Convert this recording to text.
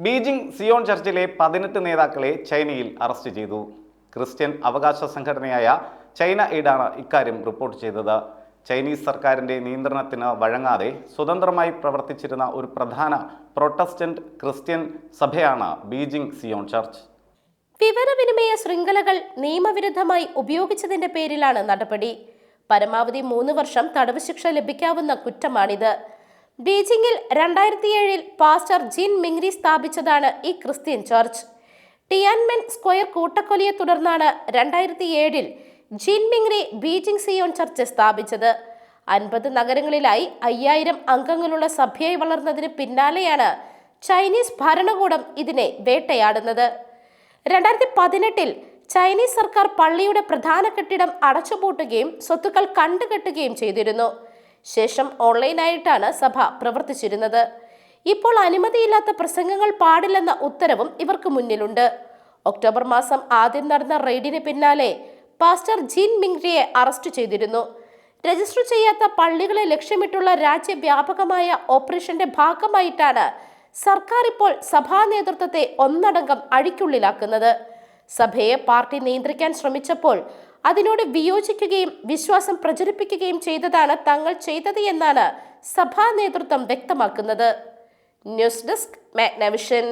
Beijing Zion ചർച്ചിലെ 18 നേതാക്കളെ ചൈനയിൽ arrest ചെയ്തു. ക്രിസ്ത്യൻ അവകാശ സംഘടനയായ ചൈന എയ്ഡാണ് ഇക്കാര്യം റിപ്പോർട്ട് ചെയ്തത്. ചൈനീസ് സർക്കാരിന്റെ നിയന്ത്രണത്തിന് വഴങ്ങാതെ സ്വതന്ത്രമായി പ്രവർത്തിച്ചിരുന്ന ഒരു പ്രധാന പ്രൊട്ടസ്റ്റന്റ് ക്രിസ്ത്യൻ സഭയാണ് ബീജിംഗ് സിയോൺ ചർച്ച്. വിവരവിനിമയ ശൃംഖലകൾ നിയമവിരുദ്ധമായി ഉപയോഗിച്ചതിന്റെ പേരിലാണ് നടപടി. പരമാവധി 3 വർഷം തടവ് ശിക്ഷ ലഭിക്കാവുന്ന കുറ്റമാണിത്. ബീജിംഗിൽ 2007 പാസ്റ്റർ ജിൻ മിങ്രി സ്ഥാപിച്ചതാണ് ഈ ക്രിസ്ത്യൻ ചർച്ച്. ടിയാൻമെൻ സ്ക്വയർ കൂട്ടക്കൊലയെ തുടർന്നാണ് 2007 ജിൻ മിങ്രി ബീജിംഗ് സിയോൺ ചർച്ച് സ്ഥാപിച്ചത്. 50 നഗരങ്ങളിലായി 5000 അംഗങ്ങളുള്ള സഭയായി വളർന്നതിന് പിന്നാലെയാണ് ചൈനീസ് ഭരണകൂടം ഇതിനെ വേട്ടയാടുന്നത്. 2018 ചൈനീസ് സർക്കാർ പള്ളിയുടെ പ്രധാന കെട്ടിടം അടച്ചുപൂട്ടുകയും സ്വത്തുക്കൾ കണ്ടുകെട്ടുകയും ചെയ്തിരുന്നു. ശേഷം ഓൺലൈനായിട്ടാണ് സഭ പ്രവർത്തിച്ചിരുന്നത്. ഇപ്പോൾ അനുമതിയില്ലാത്ത പ്രസംഗങ്ങൾ പാടില്ലെന്ന ഉത്തരവും ഇവർക്ക് മുന്നിലുണ്ട്. ഒക്ടോബർ മാസം ആദ്യം നടന്ന റെയ്ഡിന് പിന്നാലെ പാസ്റ്റർ ജിൻ മിങ്രിയെ അറസ്റ്റ് ചെയ്തിരുന്നു. രജിസ്റ്റർ ചെയ്യാത്ത പള്ളികളെ ലക്ഷ്യമിട്ടുള്ള രാജ്യവ്യാപകമായ ഓപ്പറേഷന്റെ ഭാഗമായിട്ടാണ് സർക്കാർ ഇപ്പോൾ സഭാ നേതൃത്വത്തെ ഒന്നടങ്കം അഴിക്കുള്ളിലാക്കുന്നത്. സഭയെ പാർട്ടി നിയന്ത്രിക്കാൻ ശ്രമിച്ചപ്പോൾ അതിനോട് വിയോജിക്കുകയും വിശ്വാസം പ്രചരിപ്പിക്കുകയും ചെയ്തതാണ് തങ്ങൾ ചെയ്തത് എന്നാണ് സഭാ നേതൃത്വം വ്യക്തമാക്കുന്നത്. News desk Magnavision.